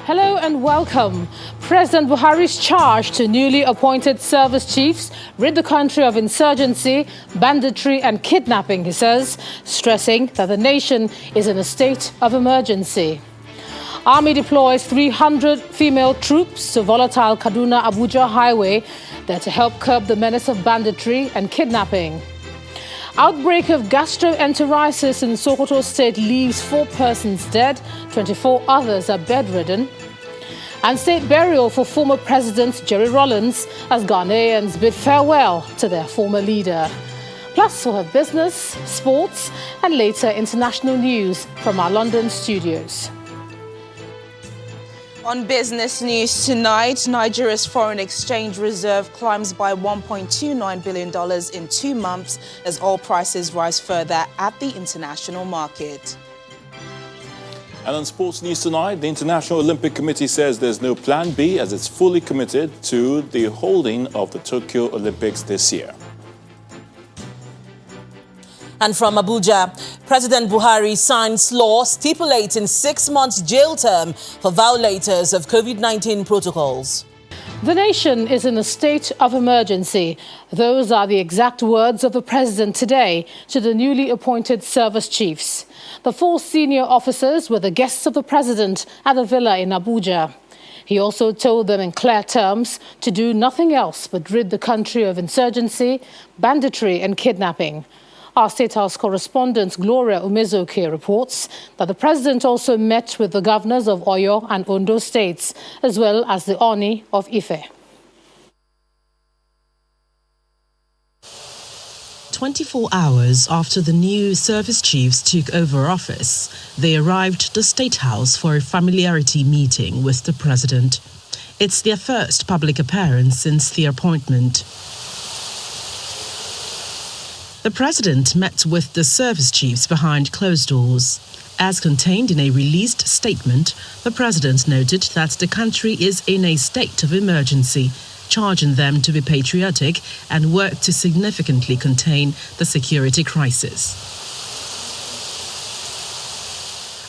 Hello and welcome. President Buhari's charge to newly appointed service chiefs rid the country of insurgency, banditry and kidnapping, he says, stressing that the nation is in a state of emergency. Army deploys 300 female troops to volatile Kaduna-Abuja highway there to help curb the menace of banditry and kidnapping. Outbreak of gastroenteritis in Sokoto state leaves 4 persons dead, 24 others are bedridden. And state burial for former President Jerry Rawlings as Ghanaians bid farewell to their former leader. Plus, we'll have business, sports, and later international news from our London studios. On business news tonight, Nigeria's foreign exchange reserve climbs by $1.29 billion in 2 months as oil prices rise further at the international market. And on sports news tonight, the International Olympic Committee says there's no plan B as it's fully committed to the holding of the Tokyo Olympics this year. And from Abuja, President Buhari signs law stipulating 6 months jail term for violators of COVID-19 protocols. The nation is in a state of emergency. Those are the exact words of the president today to the newly appointed service chiefs. The 4 senior officers were the guests of the president at the villa in Abuja. He also told them in clear terms to do nothing else but rid the country of insurgency, banditry and kidnapping. Our State House correspondent Gloria Umezoke reports that the president also met with the governors of Oyo and Ondo states, as well as the Oni of Ife. 24 hours after the new service chiefs took over office, they arrived at the State House for a familiarity meeting with the president. It's their first public appearance since the appointment. The president met with the service chiefs behind closed doors. As contained in a released statement, the president noted that the country is in a state of emergency, charging them to be patriotic and work to significantly contain the security crisis.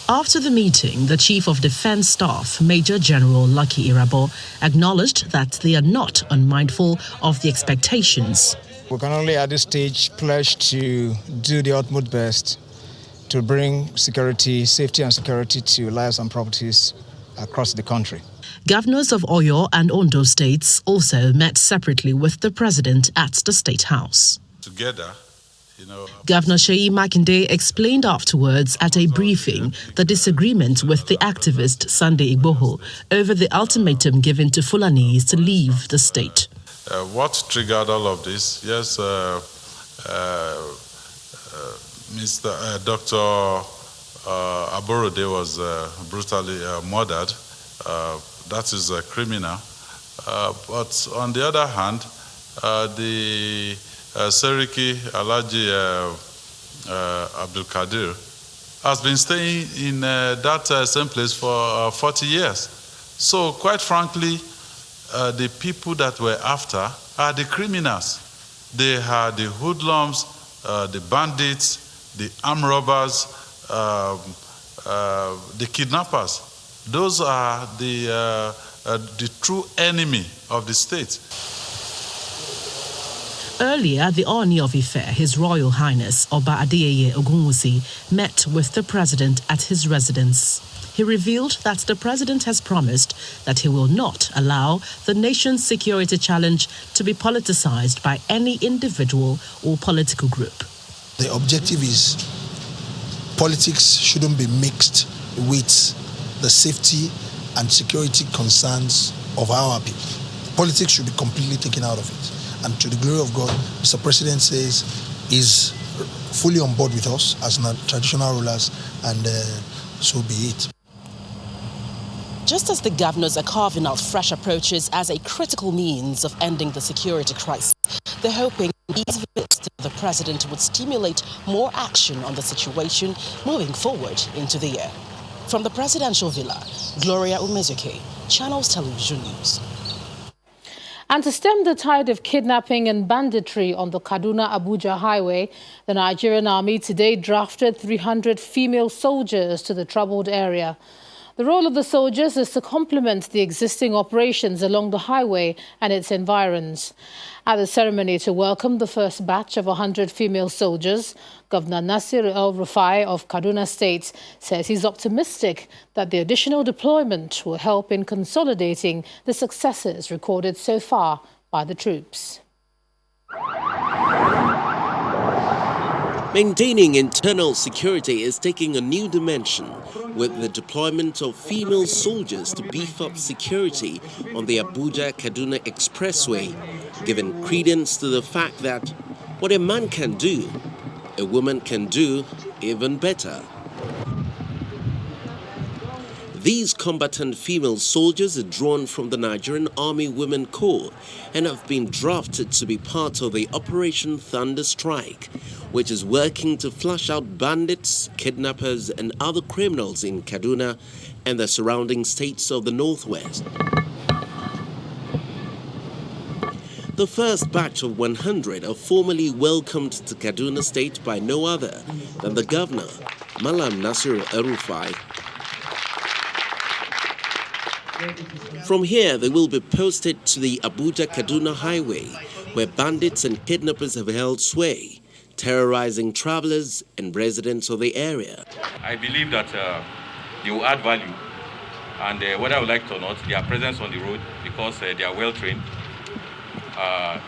After the meeting, the Chief of Defense Staff, Major General Lucky Irabo, acknowledged that they are not unmindful of the expectations. We can only at this stage pledge to do the utmost best to bring security, safety and security to lives and properties across the country. Governors of Oyo and Ondo states also met separately with the president at the State House. Together, Governor Seyi Makinde explained afterwards at a briefing the disagreement with the activist Sunday Igboho over the ultimatum given to Fulanis to leave the state. What triggered all of this? Yes, Dr. Aborode was brutally murdered. That is a criminal. But on the other hand, the Seriki Alhaji Abdul Kadir has been staying in that same place for 40 years. So quite frankly, the people that were after are the criminals. They are the hoodlums, the bandits, the armed robbers, the kidnappers. Those are the true enemy of the state. Earlier, the Oni of Ife, His Royal Highness Oba Adeyeye Ogunwusi, met with the president at his residence. He revealed that the president has promised that he will not allow the nation's security challenge to be politicized by any individual or political group. The objective is politics shouldn't be mixed with the safety and security concerns of our people. Politics should be completely taken out of it. And to the glory of God, Mr. President says he's fully on board with us as traditional rulers, and so be it. Just as the governors are carving out fresh approaches as a critical means of ending the security crisis, they're hoping these visits to the president would stimulate more action on the situation moving forward into the year. From the presidential villa, Gloria Umezoke, Channels Television News. And to stem the tide of kidnapping and banditry on the Kaduna-Abuja highway, the Nigerian army today drafted 300 female soldiers to the troubled area. The role of the soldiers is to complement the existing operations along the highway and its environs. At the ceremony to welcome the first batch of 100 female soldiers, Governor Nasir El-Rufai of Kaduna State says he's optimistic that the additional deployment will help in consolidating the successes recorded so far by the troops. Maintaining internal security is taking a new dimension with the deployment of female soldiers to beef up security on the Abuja-Kaduna Expressway, giving credence to the fact that what a man can do, a woman can do even better. These combatant female soldiers are drawn from the Nigerian Army Women Corps and have been drafted to be part of the Operation Thunder Strike, which is working to flush out bandits, kidnappers and other criminals in Kaduna and the surrounding states of the Northwest. The first batch of 100 are formally welcomed to Kaduna State by no other than the Governor, Malam Nasir El-Rufai. From here, they will be posted to the Abuja-Kaduna Highway, where bandits and kidnappers have held sway, terrorizing travelers and residents of the area. I believe that they will add value, and what I would like to note, their presence on the road, because they are well trained,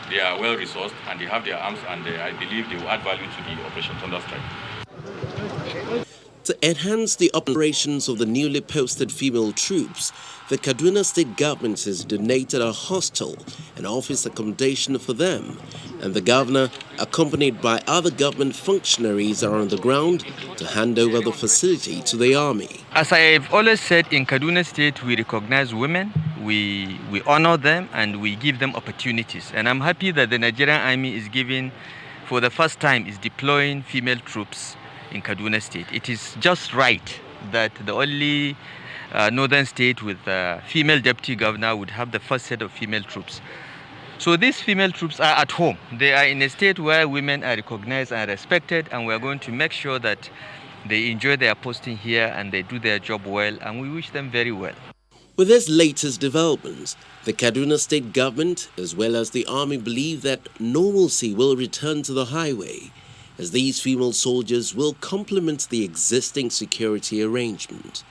they are well resourced, and they have their arms, and I believe they will add value to the Operation Thunder Strike. To enhance the operations of the newly posted female troops, the Kaduna State government has donated a hostel and office accommodation for them, and the governor, accompanied by other government functionaries, are on the ground to hand over the facility to the army. As I've always said, in Kaduna State, we recognize women, we honor them, and we give them opportunities. And I'm happy that the Nigerian Army is giving, for the first time, is deploying female troops in Kaduna State. It is just right that the only northern state with a female deputy governor would have the first set of female troops. So these female troops are at home. They are in a state where women are recognized and respected, and we are going to make sure that they enjoy their posting here and they do their job well, and we wish them very well. With this latest developments, the Kaduna State government as well as the army believe that normalcy will return to the highway, as these female soldiers will complement the existing security arrangement.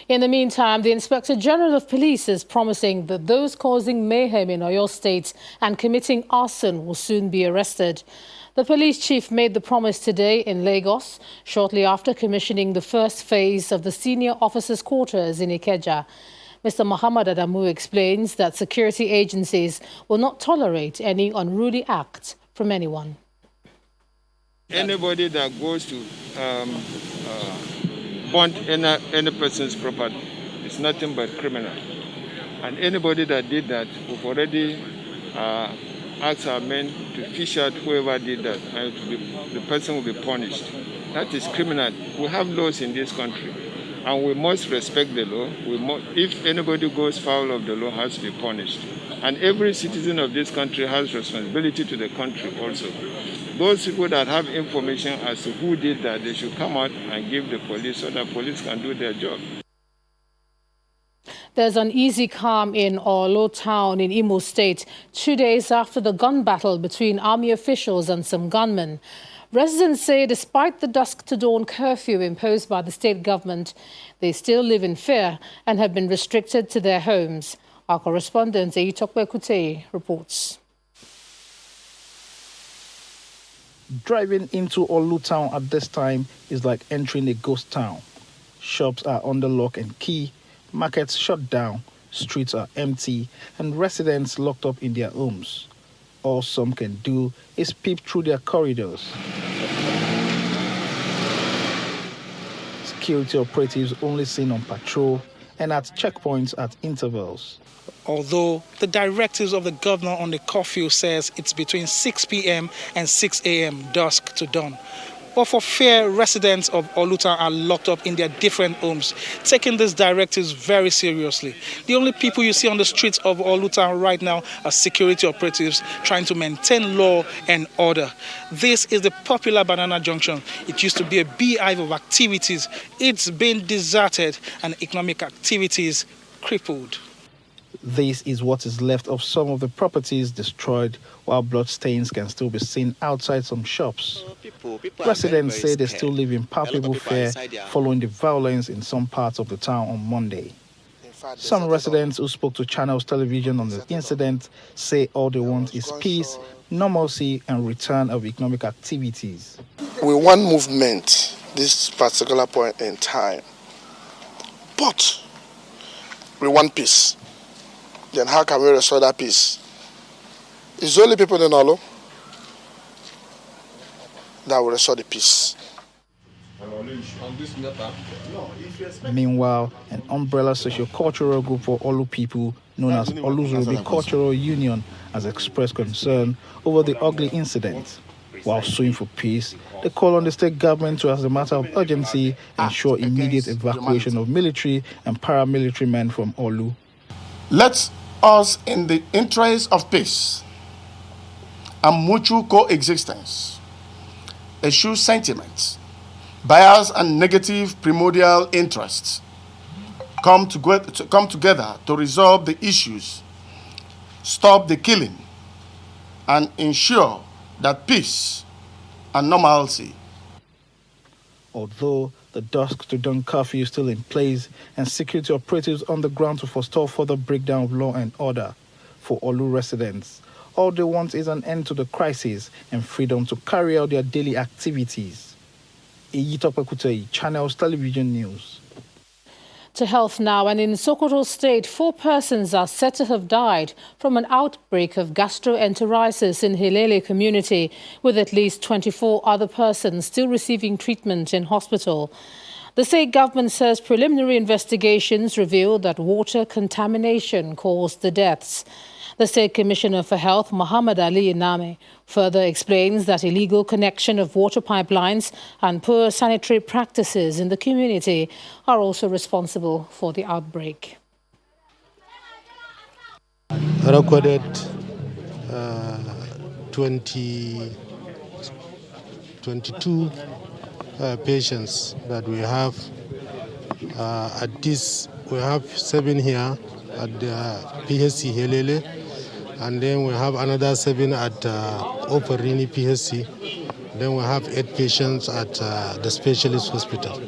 In the meantime, the Inspector General of Police is promising that those causing mayhem in Oyo State and committing arson will soon be arrested. The police chief made the promise today in Lagos, shortly after commissioning the first phase of the senior officers' quarters in Ikeja. Mr. Muhammad Adamu explains that security agencies will not tolerate any unruly act from anyone. Anybody that goes to burn any person's property is nothing but criminal. And anybody that did that, we've already asked our men to fish out whoever did that, and the person will be punished. That is criminal. We have laws in this country, and we must respect the law. If anybody goes foul of the law, has to be punished. And every citizen of this country has responsibility to the country also. Those people that have information as to who did that, they should come out and give the police so that police can do their job. There's uneasy calm in Orlo town in Imo State 2 days after the gun battle between army officials and some gunmen. Residents say despite the dusk-to-dawn curfew imposed by the state government, they still live in fear and have been restricted to their homes. Our correspondent, Eyitokwe Kutei, reports. Driving into Orlo town at this time is like entering a ghost town. Shops are under lock and key, markets shut down, streets are empty, and residents locked up in their homes. All some can do is peep through their corridors. Security operatives only seen on patrol and at checkpoints at intervals. Although the directives of the governor on the curfew says it's between 6 p.m. and 6 a.m. dusk to dawn. But for fear, residents of Olutan are locked up in their different homes, taking these directives very seriously. The only people you see on the streets of Olutan right now are security operatives trying to maintain law and order. This is the popular Banana Junction. It used to be a beehive of activities. It's been deserted and economic activities crippled. This is what is left of some of the properties destroyed, while bloodstains can still be seen outside some shops. Residents say they still live in palpable fear following the violence in some parts of the town on Monday. Some residents who spoke to Channels Television on the incident say all they want is peace, normalcy and return of economic activities. We want movement this particular point in time, but we want peace. Then how can we restore that peace? It's only people in Olo that will restore the peace. Meanwhile, an umbrella socio-cultural group for Olu people known as Oluzurubi Cultural Union has expressed concern over the ugly incident. While suing for peace, they call on the state government to, as a matter of urgency, ensure immediate evacuation of military and paramilitary men from Olu. Let us, in the interest of peace and mutual coexistence, eschew sentiments, bias and negative primordial interests, come together to resolve the issues, stop the killing, and ensure that peace and normalcy. Although the dusk to dawn curfew is still in place and security operatives on the ground to forestall further breakdown of law and order for Olu residents, all they want is an end to the crisis and freedom to carry out their daily activities. Iyitope Kuteyi, Channels Television News. To health now, and in Sokoto State, 4 persons are said to have died from an outbreak of gastroenteritis in Hilele community, with at least 24 other persons still receiving treatment in hospital. The state government says preliminary investigations revealed that water contamination caused the deaths. The State Commissioner for Health, Muhammad Ali Iname, further explains that illegal connection of water pipelines and poor sanitary practices in the community are also responsible for the outbreak. Recorded 22 patients that we have. At this, we have 7 here at the PHC Helele, and then we have another 7 at Operini PHC. Then we have 8 patients at the specialist hospital.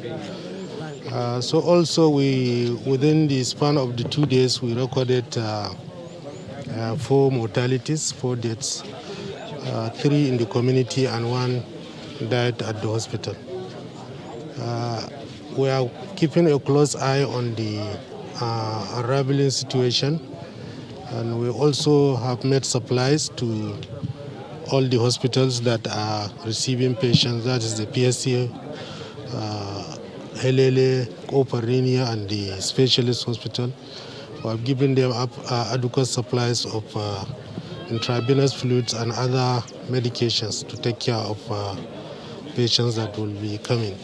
So also within the span of the 2 days, we recorded 4 mortalities, 4 deaths, 3 in the community and 1 died at the hospital. We are keeping a close eye on the unraveling situation, and we also have made supplies to all the hospitals that are receiving patients, that is the PSC, Helele, Operinia, and the specialist hospital. We have given them adequate supplies of intravenous fluids and other medications to take care of patients that will be coming.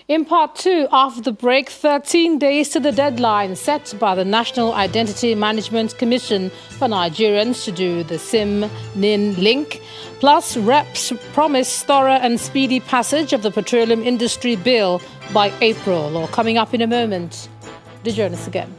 In part 2, after the break, 13 days to the deadline set by the National Identity Management Commission for Nigerians to do the SIM-NIN link. Plus, reps promise thorough and speedy passage of the Petroleum Industry Bill by April, or coming up in a moment. Do join us again.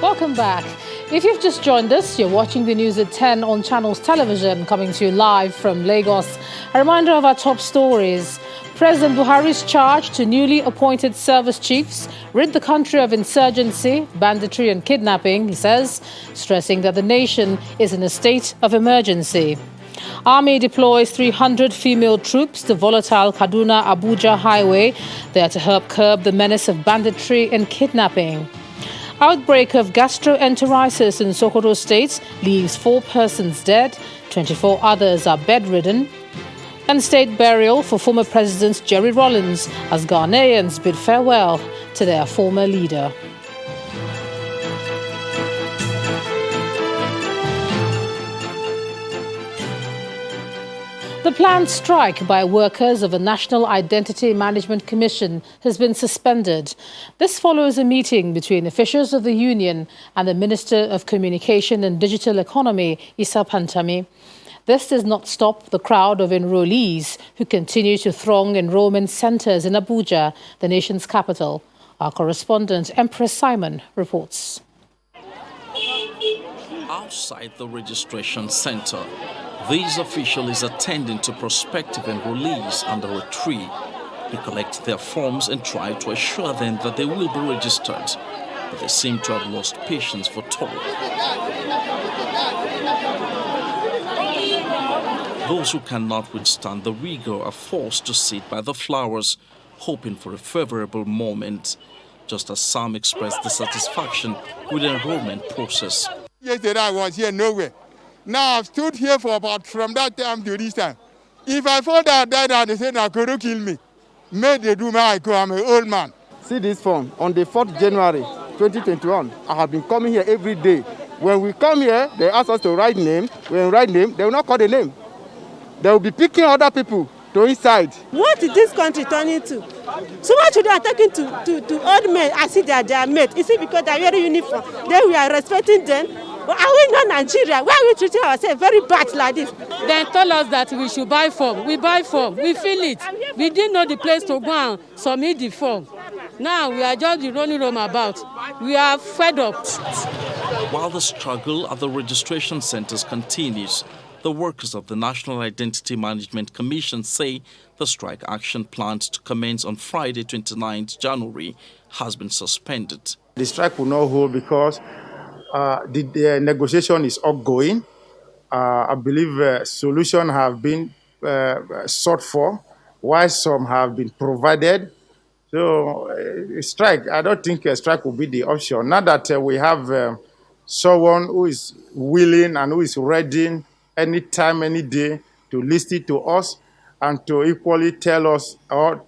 Welcome back. If you've just joined us, you're watching the news at 10 on Channels Television, coming to you live from Lagos. A reminder of our top stories. President Buhari's charge to newly appointed service chiefs: rid the country of insurgency, banditry and kidnapping, he says, stressing that the nation is in a state of emergency. Army deploys 300 female troops to volatile Kaduna-Abuja highway. They are to help curb the menace of banditry and kidnapping. Outbreak of gastroenteritis in Sokoto State leaves 4 persons dead, 24 others are bedridden. And state burial for former President Jerry Rawlings as Ghanaians bid farewell to their former leader. The planned strike by workers of the National Identity Management Commission has been suspended. This follows a meeting between officials of the union and the Minister of Communication and Digital Economy, Issa Pantami. This does not stop the crowd of enrollees who continue to throng enrollment centres in Abuja, the nation's capital. Our correspondent, Empress Simon, reports. Outside the registration centre, these officials attending to prospective enrollees under a tree. They collect their forms and try to assure them that they will be registered, but they seem to have lost patience for talk. Those who cannot withstand the rigor are forced to sit by the flowers, hoping for a favorable moment, just as some express dissatisfaction with the enrollment process. Yesterday I was here nowhere. Now I've stood here for about from that time to this time. If I fall down there, they say, "Now could you kill me?" May they do me, I go, I'm an old man. See this form, on the 4th January 2021, I have been coming here every day. When we come here, they ask us to write name. When we write name, they will not call the name. They will be picking other people to inside. What is this country turning to? So much children are taken to old men. I see that they are made. Is it because they are wearing uniform? Then we are respecting them. But are we not Nigeria? Why are we treating ourselves very bad like this? They tell us that we should buy form. We buy form. We fill it. We didn't know the place to go and submit the form. Now we are just running about. We are fed up. While the struggle at the registration centres continues, the workers of the National Identity Management Commission say the strike action planned to commence on Friday, 29th January, has been suspended. The strike will not hold because the negotiation is ongoing. I believe solutions have been sought for, while some have been provided. So, strike, I don't think a strike will be the option. Now that we have someone who is willing and who is ready anytime, any day to listen to us and to equally tell us or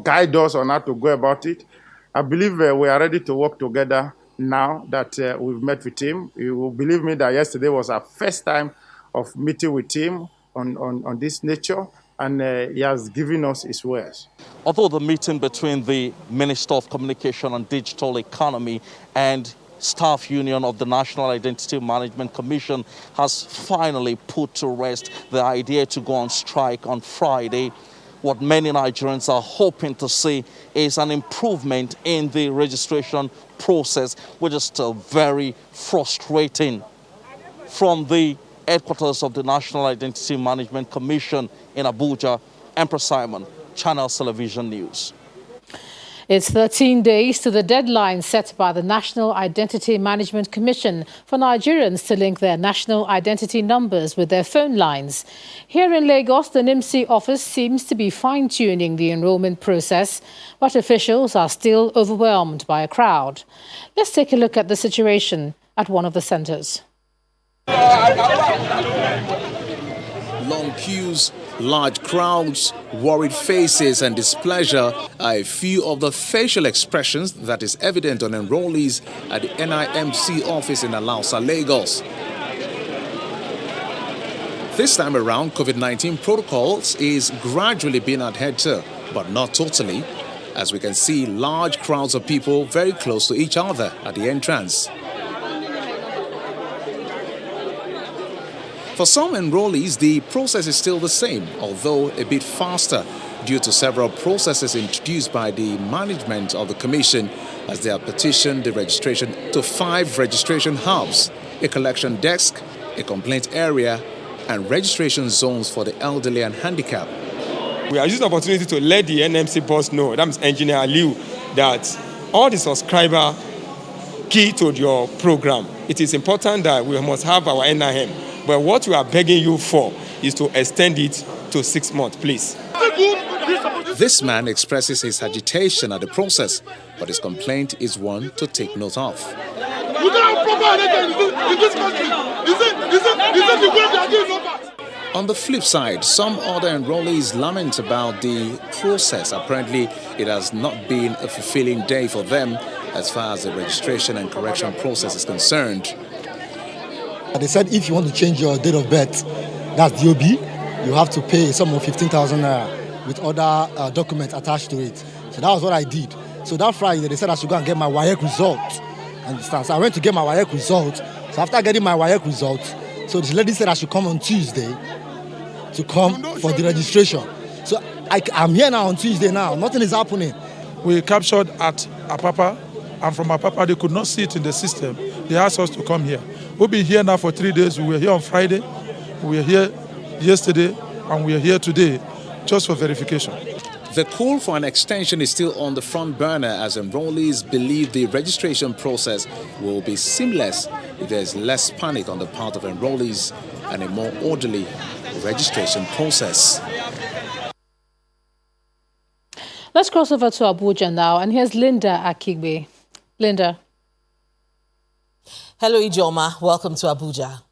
guide us on how to go about it. I believe we are ready to work together now that we've met with him. You will believe me that yesterday was our first time of meeting with him on this nature, and he has given us his words. Although the meeting between the Minister of Communication and Digital Economy and Staff Union of the National Identity Management Commission has finally put to rest the idea to go on strike on Friday, what many Nigerians are hoping to see is an improvement in the registration process, which is still very frustrating. From the headquarters of the National Identity Management Commission in Abuja, Empress Simon, Channels Television News. It's 13 days to the deadline set by the National Identity Management Commission for Nigerians to link their national identity numbers with their phone lines. Here in Lagos, the NIMC office seems to be fine-tuning the enrollment process, but officials are still overwhelmed by a crowd. Let's take a look at the situation at one of the centres. Long queues, large crowds, worried faces and displeasure are a few of the facial expressions that is evident on enrollees at the NIMC office in Alausa, Lagos. This time around, COVID-19 protocols is gradually being adhered to, but not totally, as we can see large crowds of people very close to each other at the entrance. For some enrollees, the process is still the same, although a bit faster, due to several processes introduced by the management of the Commission as they have petitioned the registration to 5 registration hubs, a collection desk, a complaint area, and registration zones for the elderly and handicapped. We are using the opportunity to let the NMC boss know, that is Engineer Aliu, that all the subscriber key to your program, it is important that we must have our NIM. But what we are begging you for is to extend it to 6 months, please. This man expresses his agitation at the process, but his complaint is one to take note of. On the flip side, some other enrollees lament about the process. Apparently, it has not been a fulfilling day for them as far as the registration and correction process is concerned. They said if you want to change your date of birth, that's DOB, you have to pay a sum of 15,000 naira with other documents attached to it. So that was what I did. So that Friday, they said I should go and get my WAEC result. Understand? So I went to get my WAEC result. So after getting my WAEC result, so the lady said I should come on Tuesday to come for the registration. So I'm here now on Tuesday now. Nothing is happening. We captured at Apapa, and from Apapa they could not see it in the system. They asked us to come here. We've been here now for 3 days. We were here on Friday, we were here yesterday, and we are here today just for verification. The call for an extension is still on the front burner as enrollees believe the registration process will be seamless if there is less panic on the part of enrollees and a more orderly registration process. Let's cross over to Abuja now, and here's Linda Akigbe. Linda. Hello, Ijoma. Welcome to Abuja.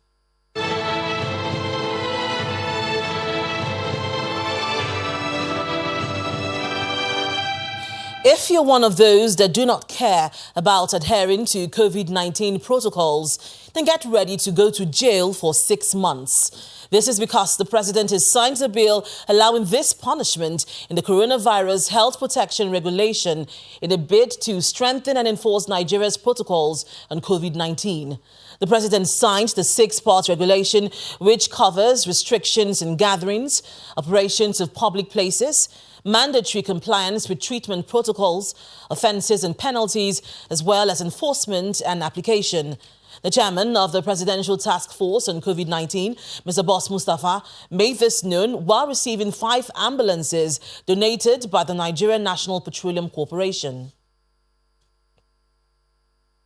If you're one of those that do not care about adhering to COVID-19 protocols, then get ready to go to jail for 6 months. This is because the president has signed a bill allowing this punishment in the coronavirus health protection regulation in a bid to strengthen and enforce Nigeria's protocols on COVID-19. The president signed the 6-part regulation, which covers restrictions in gatherings, operations of public places, mandatory compliance with treatment protocols, offences and penalties, as well as enforcement and application. The chairman of the Presidential Task Force on COVID-19, Mr. Boss Mustafa, made this known while receiving 5 ambulances donated by the Nigerian National Petroleum Corporation.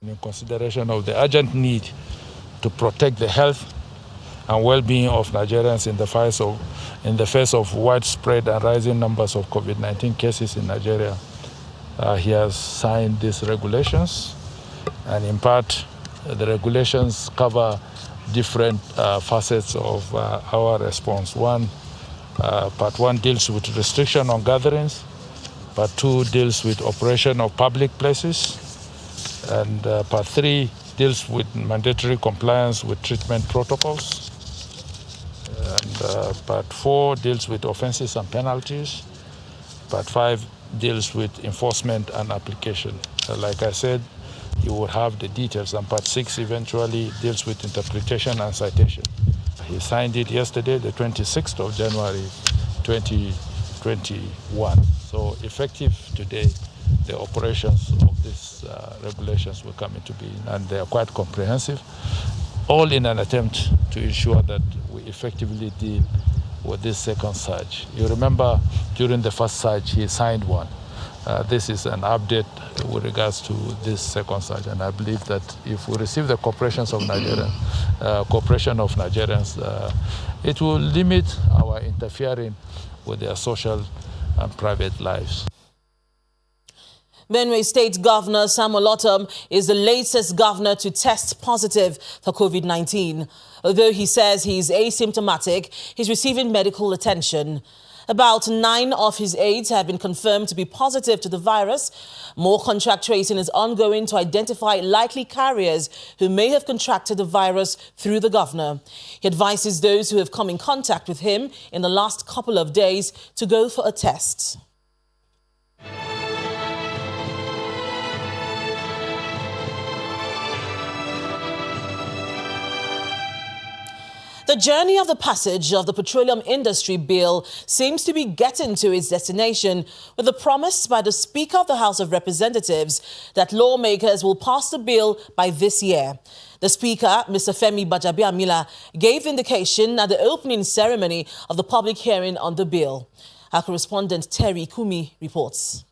In consideration of the urgent need to protect the health and well-being of Nigerians in the face of widespread and rising numbers of COVID-19 cases in Nigeria, he has signed these regulations, and in part, the regulations cover different facets of our response. Part 1 deals with restriction on gatherings. Part 2 deals with operation of public places. And Part 3 deals with mandatory compliance with treatment protocols. And Part 4 deals with offenses and penalties. Part 5 deals with enforcement and application. Like I said, you will have the details, and Part 6 eventually deals with interpretation and citation. He signed it yesterday, the 26th of January 2021. So effective today, the operations of these regulations will come into being, and they are quite comprehensive, all in an attempt to ensure that we effectively deal with this second surge. You remember during the first surge, he signed one. This is an update with regards to this second surge, and I believe that if we receive the cooperation of Nigerians, it will limit our interfering with their social and private lives. Benue State Governor Samuel Otom is the latest governor to test positive for COVID-19. Although he says he's asymptomatic, he's receiving medical attention. About 9 of his aides have been confirmed to be positive to the virus. More contact tracing is ongoing to identify likely carriers who may have contracted the virus through the governor. He advises those who have come in contact with him in the last couple of days to go for a test. The journey of the passage of the Petroleum Industry Bill seems to be getting to its destination with the promise by the Speaker of the House of Representatives that lawmakers will pass the bill by this year. The Speaker, Mr. Femi Gbajabiamila, gave indication at the opening ceremony of the public hearing on the bill. Our correspondent Terry Kumi reports.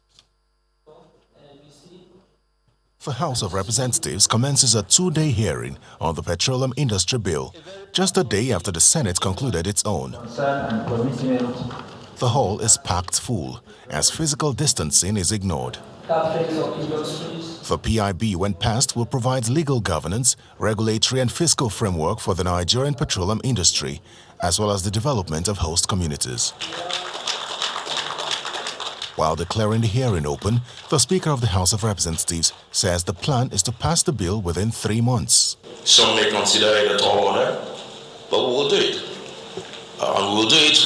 The House of Representatives commences a 2-day hearing on the Petroleum Industry Bill, just a day after the Senate concluded its own. The hall is packed full as physical distancing is ignored. The PIB, when passed, will provide legal governance, regulatory and fiscal framework for the Nigerian petroleum industry as well as the development of host communities. While declaring the hearing open, the Speaker of the House of Representatives says the plan is to pass the bill within 3 months. Some may consider it a tall order, but we will do it. And we will do it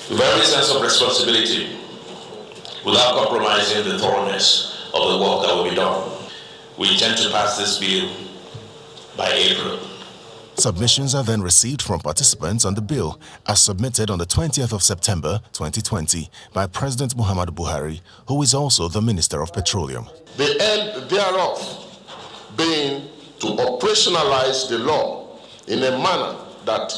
with every sense of responsibility, without compromising the thoroughness of the work that will be done. We intend to pass this bill by April. Submissions are then received from participants on the bill as submitted on the 20th of September 2020 by President Muhammadu Buhari, who is also the Minister of Petroleum. The end thereof being to operationalize the law in a manner that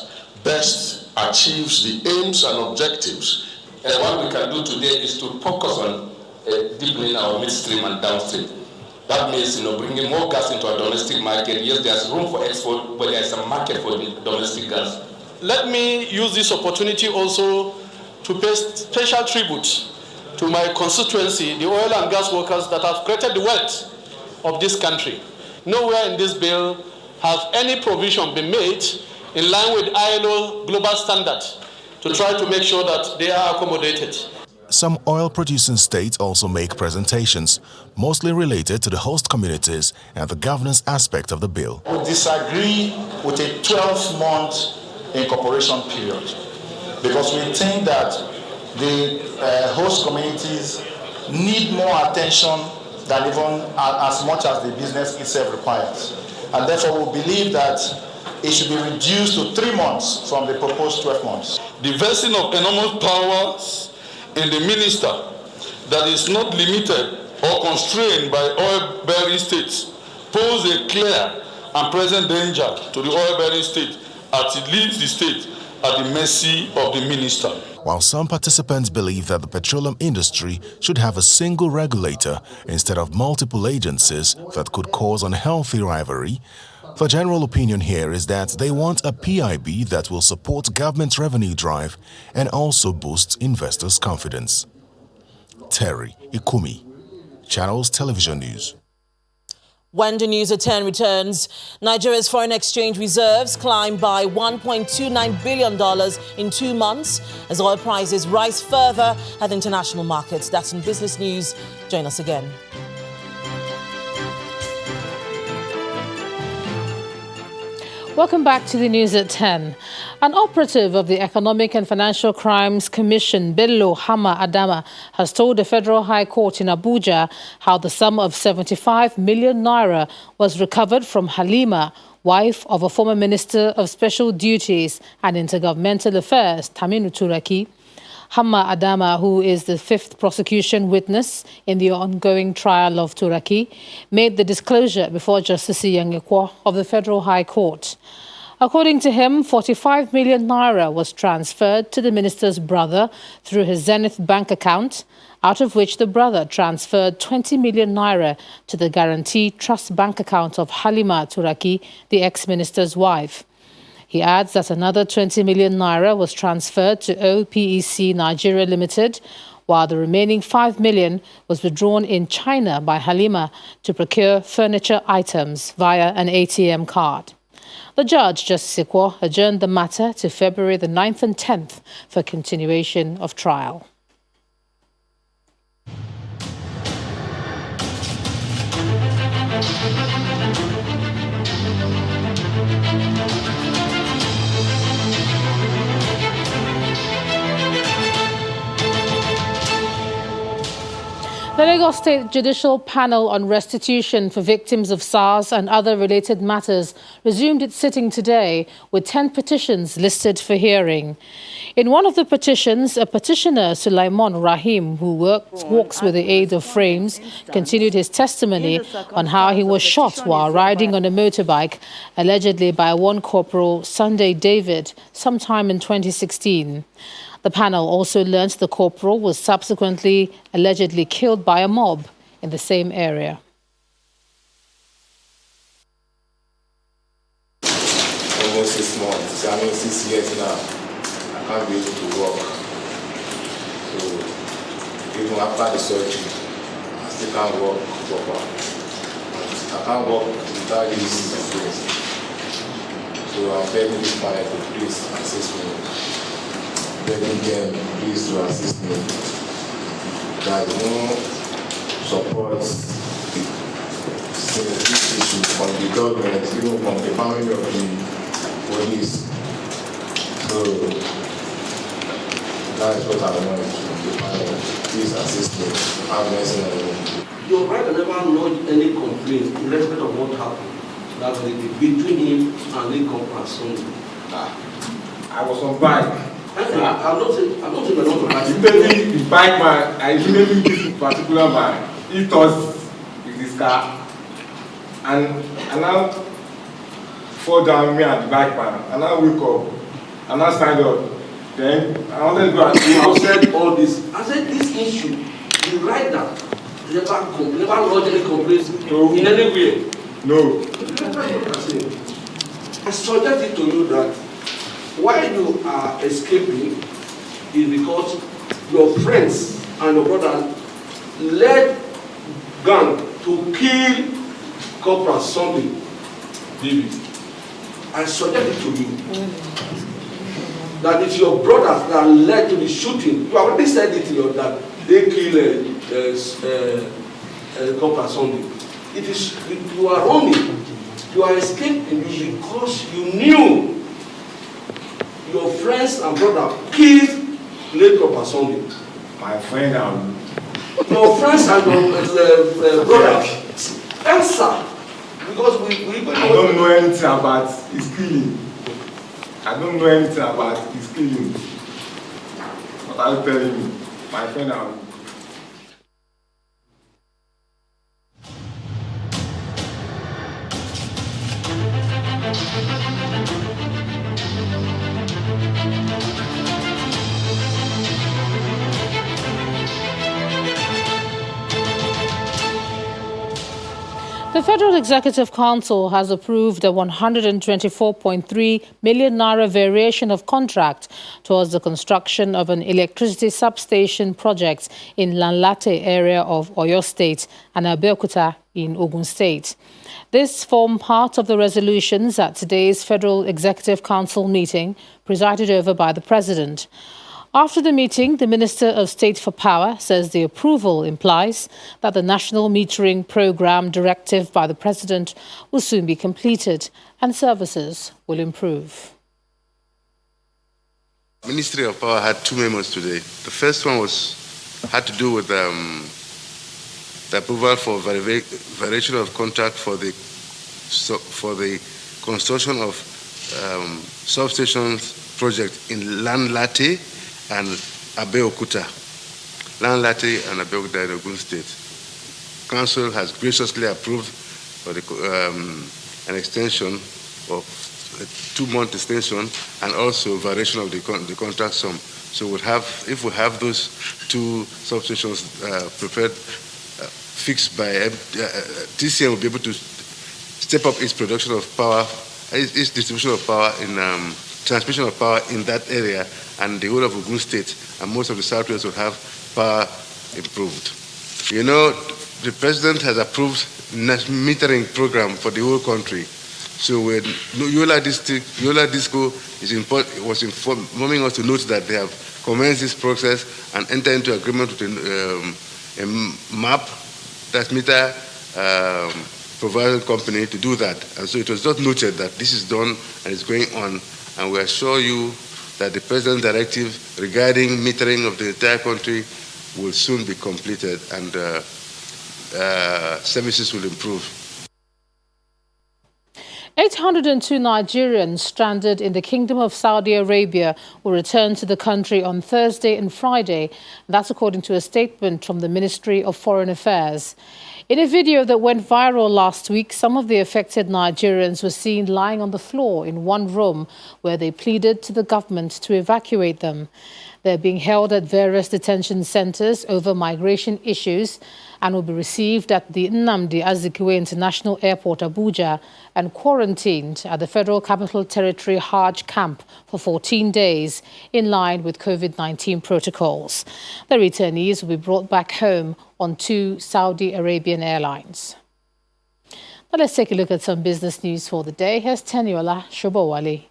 best achieves the aims and objectives. And what we can do today is to focus on deepening our midstream and downstream. That means, bringing more gas into our domestic market. Yes, there's room for export, but there's a market for the domestic gas. Let me use this opportunity also to pay special tribute to my constituency, the oil and gas workers that have created the wealth of this country. Nowhere in this bill has any provision been made in line with ILO global standards to try to make sure that they are accommodated. Some oil-producing states also make presentations, mostly related to the host communities and the governance aspect of the bill. We disagree with a 12-month incorporation period because we think that the host communities need more attention than even as much as the business itself requires. And therefore, we believe that it should be reduced to 3 months from the proposed 12 months. The vesting of enormous powers in the minister that is not limited or constrained by oil-bearing states pose a clear and present danger to the oil-bearing state as it leaves the state at the mercy of the minister. While some participants believe that the petroleum industry should have a single regulator instead of multiple agencies that could cause unhealthy rivalry, the general opinion here is that they want a PIB that will support government revenue drive and also boost investors' confidence. Terry Ikumi, Channels Television News. When the news at 10 returns, Nigeria's foreign exchange reserves climbed by $1.29 billion in 2 months as oil prices rise further at international markets. That's in Business News. Join us again. Welcome back to the news at 10. An operative of the Economic and Financial Crimes Commission, Bello Hama Adama, has told the Federal High Court in Abuja how the sum of 75 million naira was recovered from Halima, wife of a former Minister of Special Duties and Intergovernmental Affairs, Taminu Turaki. Hama Adama, who is the 5th prosecution witness in the ongoing trial of Turaki, made the disclosure before Justice Yangekwa of the Federal High Court. According to him, 45 million naira was transferred to the minister's brother through his Zenith bank account, out of which the brother transferred 20 million naira to the Guarantee Trust bank account of Halima Turaki, the ex-minister's wife. He adds that another 20 million naira was transferred to OPEC Nigeria Limited, while the remaining 5 million was withdrawn in China by Halima to procure furniture items via an ATM card. The judge, Justice Ikwo, adjourned the matter to February the 9th and 10th for continuation of trial. The Lagos State Judicial Panel on Restitution for Victims of SARS and other related matters resumed its sitting today with 10 petitions listed for hearing. In one of the petitions, a petitioner, Sulaiman Rahim, who walks with the aid of frames, continued his testimony on how he was shot while riding on a motorbike, allegedly by one Corporal Sunday David, sometime in 2016. The panel also learnt the corporal was subsequently allegedly killed by a mob in the same area. Almost 6 months. I mean 6 years now. I can't be able to walk. So even after the surgery, I still can't walk proper. I can't walk without using the face. So I'm begging this fire to please assist me. Begging them please to assist me. There's no support this issue from the government, even from the family of the police. So that is what I want from the panel. Please assist me. Have mercy on me. Your brother never lodged any complaint in respect of what happened. That was between him and Lincoln and Sunday. I was on bike. I'm not saying you're not on bike. Immediately the bike man, I immediately this particular man, he touched with his car. And I now fall down me at the bike man. And I wake up. And I stand up. Then I wanted to go and you have said all this. I said this issue, you write that. Never lodged any complaints in any way. No. I suggested to you that why you are escaping is because your friends and your brother led gang to kill Corporal Sunday David. I suggested to you that it's your brothers that led to the shooting. You already said it that they killed Corporal Sunday. It is you are running, you are escaping because you knew your friends and brother killed late Corporal Sunday. My friend and your friends and your brother answer because we I don't know anything about his killing. I don't know anything about his killing. But I'll tell you, my friend and The Federal Executive Council has approved a 124.3 million naira variation of contract towards the construction of an electricity substation project in Lanlate area of Oyo State and Abeokuta in Ogun State. This formed part of the resolutions at today's Federal Executive Council meeting, presided over by the President. After the meeting, the Minister of State for Power says the approval implies that the National Metering Programme directive by the President will soon be completed and services will improve. Ministry of Power had two memos today. The first one had to do with the approval for variation of contract for the construction of substations project in Lanlate and Abeokuta. Lanlate and Abeokuta in Ogun State. Council has graciously approved for an extension of a 2-month extension and also variation of the contract sum. So if we have those two substations prepared, fixed by TCM, will be able to step up its production of power, its distribution of power in transmission of power in that area, and the whole of Ogun State and most of the Southwest will have power improved. You know, the President has approved metering program for the whole country. So when Yola Disco was informing us to note that they have commenced this process and enter into agreement with a MAP, that's meter provider company, to do that. And so it was just noted that this is done and it's going on. And we assure you that the President's directive regarding metering of the entire country will soon be completed and services will improve. 802 Nigerians stranded in the Kingdom of Saudi Arabia will return to the country on Thursday and Friday. That's according to a statement from the Ministry of Foreign Affairs. In a video that went viral last week, some of the affected Nigerians were seen lying on the floor in one room where they pleaded to the government to evacuate them. They're being held at various detention centers over migration issues and will be received at the Nnamdi Azikiwe International Airport, Abuja, and quarantined at the Federal Capital Territory Hajj camp for 14 days, in line with COVID-19 protocols. The returnees will be brought back home on 2 Saudi Arabian airlines. Well, let's take a look at some business news for the day. Here's Teniola Shobowale.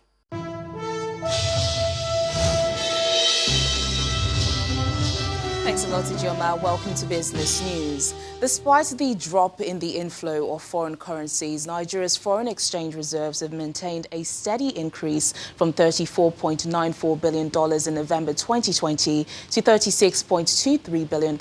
Thanks a lot, Ijoma. Welcome to Business News. Despite the drop in the inflow of foreign currencies, Nigeria's foreign exchange reserves have maintained a steady increase from $34.94 billion in November 2020 to $36.23 billion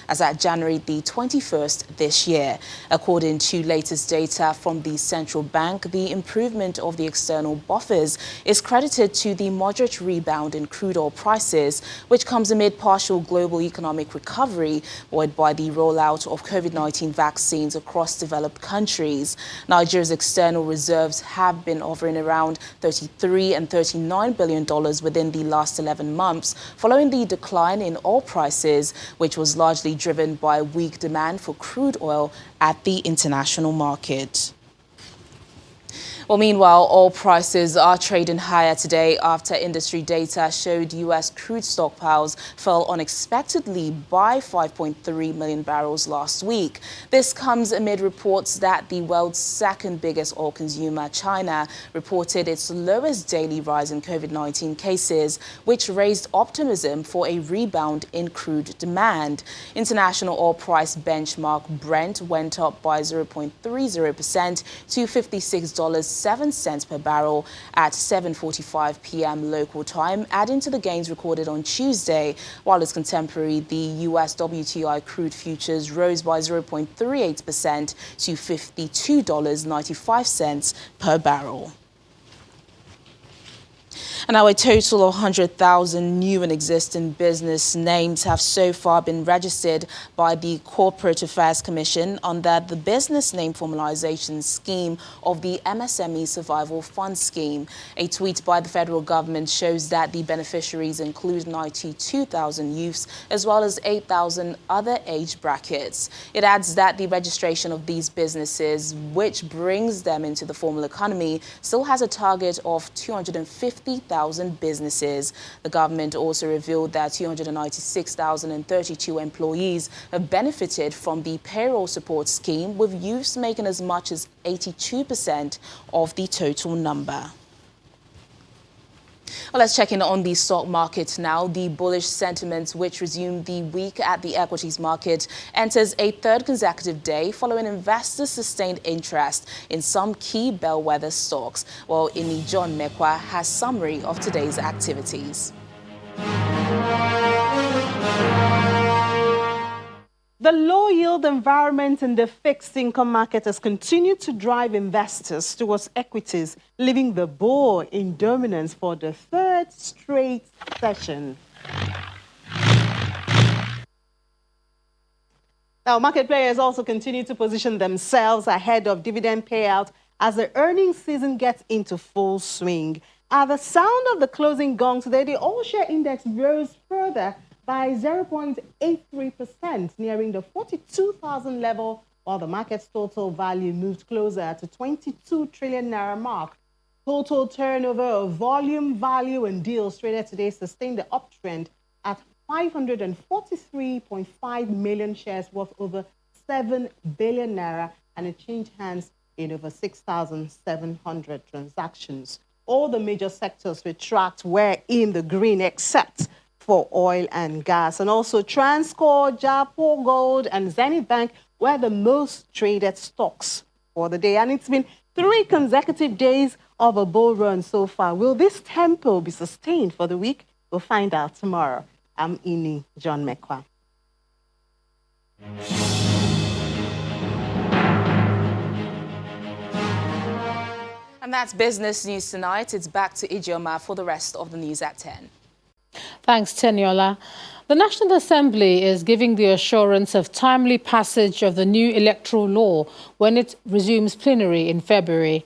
as at January the 21st this year. According to latest data from the central bank, the improvement of the external buffers is credited to the moderate rebound in crude oil prices, which comes amid partial global economic recovery buoyed by the rollout of COVID-19 vaccines across developed countries. Nigeria's external reserves have been hovering around $33 and $39 billion within the last 11 months, following the decline in oil prices, which was largely driven by weak demand for crude oil at the international market. Well, meanwhile, oil prices are trading higher today after industry data showed U.S. crude stockpiles fell unexpectedly by 5.3 million barrels last week. This comes amid reports that the world's second biggest oil consumer, China, reported its lowest daily rise in COVID-19 cases, which raised optimism for a rebound in crude demand. International oil price benchmark Brent went up by 0.30% to $56.07 per barrel at 7:45 p.m. local time, adding to the gains recorded on Tuesday, while its contemporary, the U.S. WTI crude futures, rose by 0.38% to $52.95 per barrel. And now a total of 100,000 new and existing business names have so far been registered by the Corporate Affairs Commission under the Business Name Formalization Scheme of the MSME Survival Fund Scheme. A tweet by the federal government shows that the beneficiaries include 92,000 youths as well as 8,000 other age brackets. It adds that the registration of these businesses, which brings them into the formal economy, still has a target of 250,000 businesses. The government also revealed that 296,032 employees have benefited from the payroll support scheme, with youths making as much as 82% of the total number. Well, let's check in on the stock market now. The bullish sentiment, which resumed the week at the equities market, enters a third consecutive day following investors' sustained interest in some key bellwether stocks. Well, Ini John Mekwa has summary of today's activities. The low-yield environment in the fixed income market has continued to drive investors towards equities, leaving the bull in dominance for the third straight session. Now, market players also continue to position themselves ahead of dividend payout as the earnings season gets into full swing. At the sound of the closing gong today, the all-share index rose further by 0.83%, nearing the 42,000 level, while the market's total value moved closer to 22 trillion naira mark. Total turnover of volume, value, and deals traded today sustained the uptrend at 543.5 million shares worth over 7 billion naira, and it changed hands in over 6,700 transactions. All the major sectors we tracked were in the green except for oil and gas. And also Transcorp, Japo Gold, and Zenith Bank were the most traded stocks for the day. And it's been 3 consecutive days of a bull run so far. Will this tempo be sustained for the week? We'll find out tomorrow. I'm Ini John Mekwa. And that's business news tonight. It's back to Ijeoma for the rest of the news at 10. Thanks, Teniola. The National Assembly is giving the assurance of timely passage of the new electoral law when it resumes plenary in February.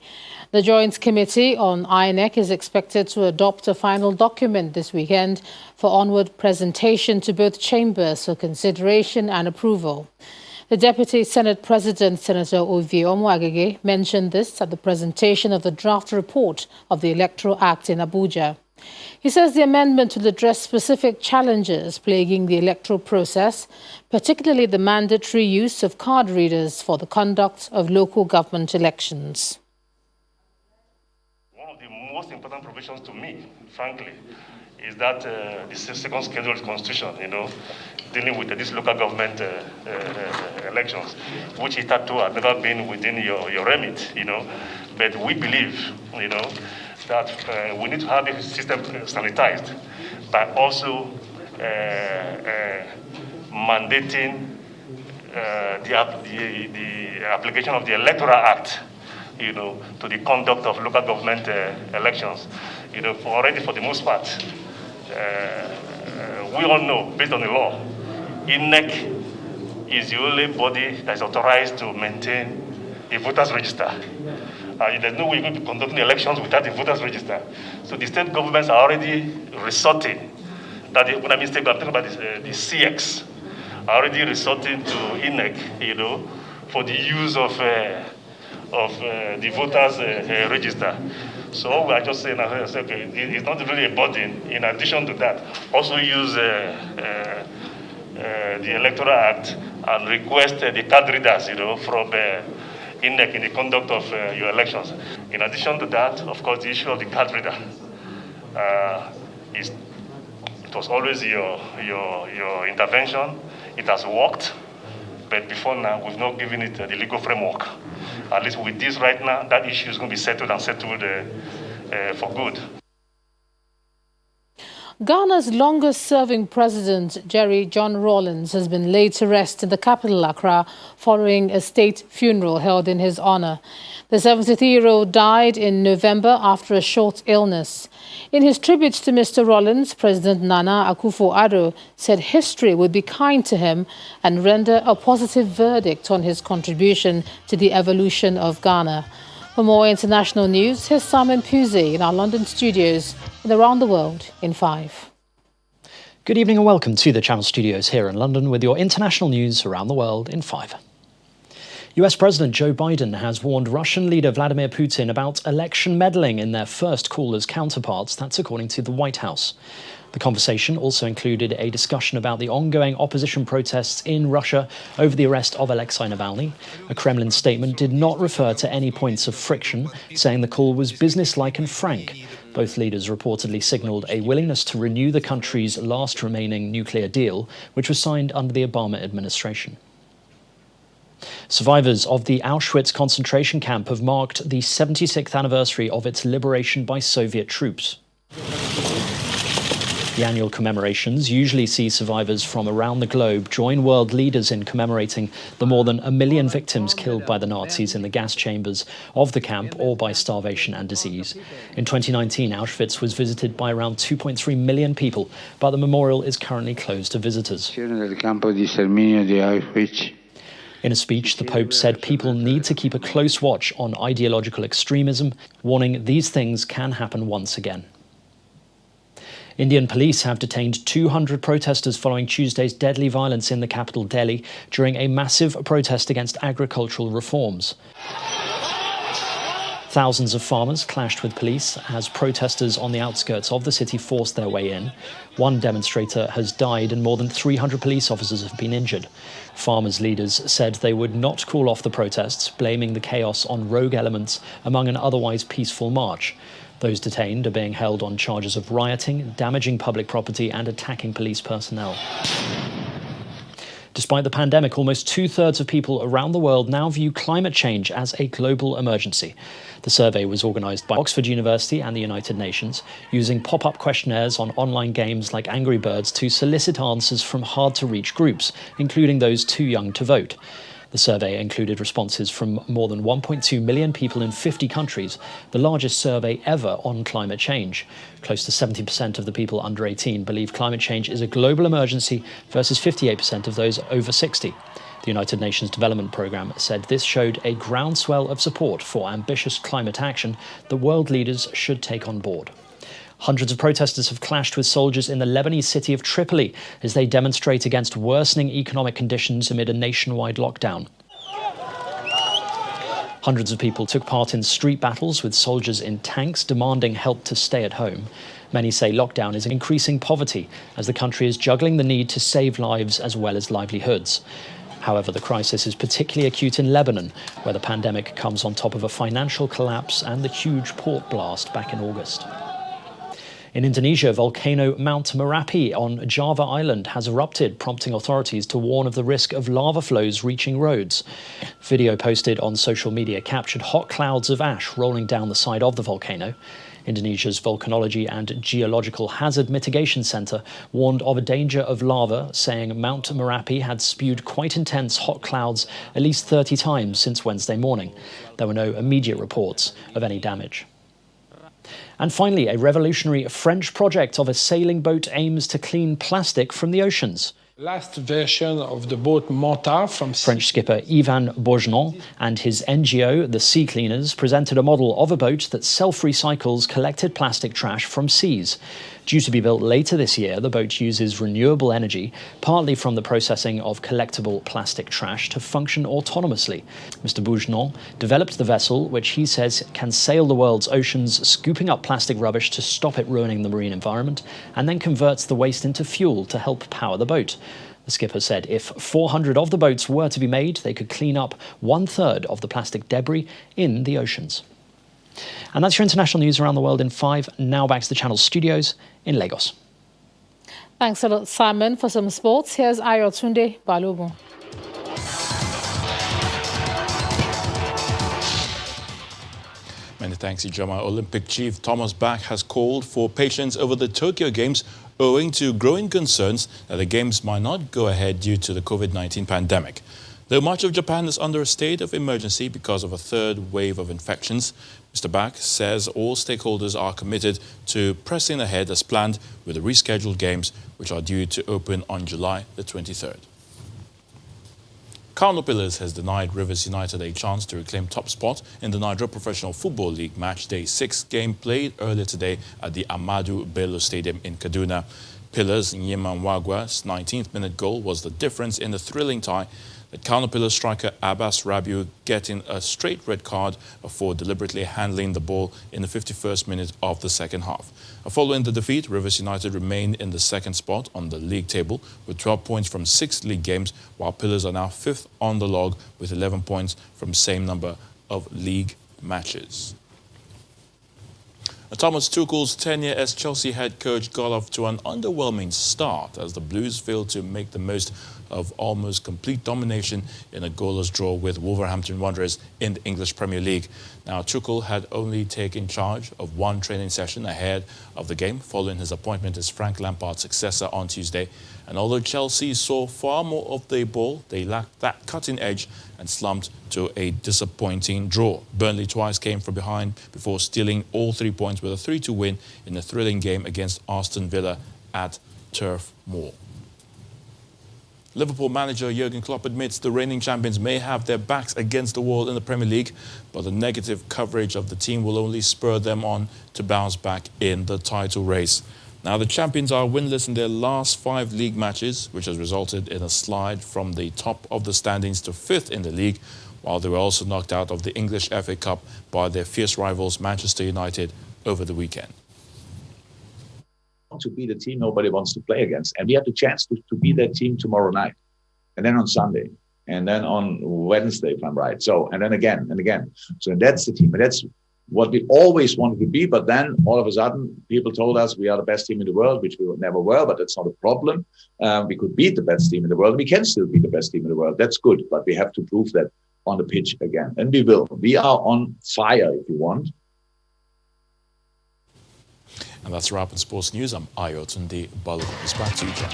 The Joint Committee on INEC is expected to adopt a final document this weekend for onward presentation to both chambers for consideration and approval. The Deputy Senate President, Senator Ovie Omoagege, mentioned this at the presentation of the draft report of the Electoral Act in Abuja. He says the amendment will address specific challenges plaguing the electoral process, particularly the mandatory use of card readers for the conduct of local government elections. One of the most important provisions to me, frankly, is that the second scheduled constitution, dealing with these local government elections, which hitherto have never been within your remit, But we believe, that we need to have the system sanitized by also mandating the application of the Electoral Act, to the conduct of local government elections. Already for the most part, we all know, based on the law, INEC is the only body that is authorized to maintain a voters register. There's no way you're going to be conducting elections without the voters register. So the state governments are already resorting, when I mean state, I'm talking about the CX, are already resorting to INEC, for the use of the voters register. So we are just saying, okay, it's not really a burden. In addition to that, also use the Electoral Act and request the card readers, from INEC in the conduct of your elections. In addition to that, of course, the issue of the card reader it was always your intervention. It has worked, but before now, we've not given it the legal framework. At least with this right now, that issue is going to be settled for good. Ghana's longest-serving president, Jerry John Rawlings, has been laid to rest in the capital, Accra, following a state funeral held in his honor. The 73-year-old died in November after a short illness. In his tribute to Mr. Rawlings, President Nana Akufo-Addo said history would be kind to him and render a positive verdict on his contribution to the evolution of Ghana. For more international news, here's Simon Puzey in our London studios and around the world in 5. Good evening and welcome to the Channel Studios here in London with your international news around the world in 5. US President Joe Biden has warned Russian leader Vladimir Putin about election meddling in their first call as counterparts. That's according to the White House. The conversation also included a discussion about the ongoing opposition protests in Russia over the arrest of Alexei Navalny. A Kremlin statement did not refer to any points of friction, saying the call was businesslike and frank. Both leaders reportedly signalled a willingness to renew the country's last remaining nuclear deal, which was signed under the Obama administration. Survivors of the Auschwitz concentration camp have marked the 76th anniversary of its liberation by Soviet troops. The annual commemorations usually see survivors from around the globe join world leaders in commemorating the more than 1 million victims killed by the Nazis in the gas chambers of the camp or by starvation and disease. In 2019, Auschwitz was visited by around 2.3 million people, but the memorial is currently closed to visitors. In a speech, the Pope said people need to keep a close watch on ideological extremism, warning these things can happen once again. Indian police have detained 200 protesters following Tuesday's deadly violence in the capital, Delhi, during a massive protest against agricultural reforms. Thousands of farmers clashed with police as protesters on the outskirts of the city forced their way in. One demonstrator has died and more than 300 police officers have been injured. Farmers' leaders said they would not call off the protests, blaming the chaos on rogue elements among an otherwise peaceful march. Those detained are being held on charges of rioting, damaging public property and attacking police personnel. Despite the pandemic, almost 2/3 of people around the world now view climate change as a global emergency. The survey was organised by Oxford University and the United Nations, using pop-up questionnaires on online games like Angry Birds to solicit answers from hard-to-reach groups, including those too young to vote. The survey included responses from more than 1.2 million people in 50 countries, the largest survey ever on climate change. Close to 70% of the people under 18 believe climate change is a global emergency versus 58% of those over 60. The United Nations Development Programme said this showed a groundswell of support for ambitious climate action that world leaders should take on board. Hundreds of protesters have clashed with soldiers in the Lebanese city of Tripoli as they demonstrate against worsening economic conditions amid a nationwide lockdown. Hundreds of people took part in street battles with soldiers in tanks demanding help to stay at home. Many say lockdown is increasing poverty as the country is juggling the need to save lives as well as livelihoods. However, the crisis is particularly acute in Lebanon, where the pandemic comes on top of a financial collapse and the huge port blast back in August. In Indonesia, volcano Mount Merapi on Java Island has erupted, prompting authorities to warn of the risk of lava flows reaching roads. Video posted on social media captured hot clouds of ash rolling down the side of the volcano. Indonesia's Volcanology and Geological Hazard Mitigation Centre warned of a danger of lava, saying Mount Merapi had spewed quite intense hot clouds at least 30 times since Wednesday morning. There were no immediate reports of any damage. And finally, a revolutionary French project of a sailing boat aims to clean plastic from the oceans. Last version of the boat Montard from French skipper Yvan Bourgenon and his NGO, the Sea Cleaners, presented a model of a boat that self-recycles collected plastic trash from seas. Due to be built later this year, the boat uses renewable energy, partly from the processing of collectible plastic trash, to function autonomously. Mr. Bourgenon developed the vessel, which he says can sail the world's oceans, scooping up plastic rubbish to stop it ruining the marine environment, and then converts the waste into fuel to help power the boat. The skipper said if 400 of the boats were to be made, they could clean up 1/3 of the plastic debris in the oceans. And that's your international news around the world in 5. Now back to the Channel studios in Lagos. Thanks a lot, Simon. For some sports, here's Ayotunde Balogun. Many thanks, Ijoma. Olympic chief Thomas Bach has called for patience over the Tokyo Games, owing to growing concerns that the Games might not go ahead due to the COVID-19 pandemic. Though much of Japan is under a state of emergency because of a third wave of infections, Mr. Bach says all stakeholders are committed to pressing ahead as planned with the rescheduled Games, which are due to open on July the 23rd. Kano Pillars has denied Rivers United a chance to reclaim top spot in the Nigeria Professional Football League Match Day 6 game played earlier today at the Ahmadu Bello Stadium in Kaduna. Pillars' Nyeman Wagwa's 19th minute goal was the difference in the thrilling tie, that Kano Pillars striker Abbas Rabiu getting a straight red card for deliberately handling the ball in the 51st minute of the second half. Following the defeat, Rivers United remained in the second spot on the league table with 12 points from 6 league games, while Pillars are now 5th on the log with 11 points from same number of league matches. Thomas Tuchel's tenure as Chelsea head coach got off to an underwhelming start as the Blues failed to make the most of almost complete domination in a goalless draw with Wolverhampton Wanderers in the English Premier League. Now, Tuchel had only taken charge of one training session ahead of the game following his appointment as Frank Lampard's successor on Tuesday. And although Chelsea saw far more of the ball, they lacked that cutting edge and slumped to a disappointing draw. Burnley twice came from behind before stealing all 3 points with a 3-2 win in a thrilling game against Aston Villa at Turf Moor. Liverpool manager Jurgen Klopp admits the reigning champions may have their backs against the wall in the Premier League, but the negative coverage of the team will only spur them on to bounce back in the title race. Now, the champions are winless in their last 5 league matches, which has resulted in a slide from the top of the standings to 5th in the league, while they were also knocked out of the English FA Cup by their fierce rivals Manchester United over the weekend. To be the team nobody wants to play against. And we have the chance to be that team tomorrow night. And then on Sunday. And then on Wednesday, if I'm right. So, and then again and again. So that's the team. And that's what we always wanted to be. But then all of a sudden, people told us we are the best team in the world, which we never were, but that's not a problem. We could beat the best team in the world. We can still be the best team in the world. That's good. But we have to prove that on the pitch again. And we will. We are on fire, if you want. And that's a wrap in sports news. I'm Ayotunde Balogun. It's back to you, John.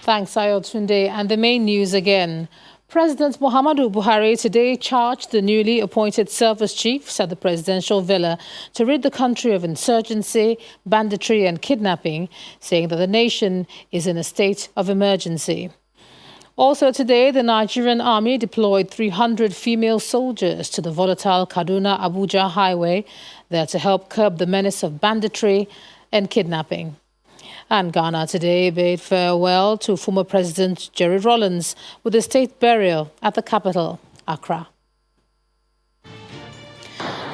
Thanks, Ayotunde. And the main news again. President Muhammadu Buhari today charged the newly appointed service chiefs at the presidential villa to rid the country of insurgency, banditry and kidnapping, saying that the nation is in a state of emergency. Also today, the Nigerian army deployed 300 female soldiers to the volatile Kaduna-Abuja highway there to help curb the menace of banditry and kidnapping. And Ghana today bade farewell to former President Jerry Rawlings with a state burial at the capital, Accra.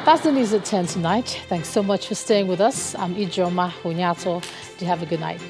That's the news at 10 tonight. Thanks so much for staying with us. I'm Ijoma Hunyato. Do have a good night.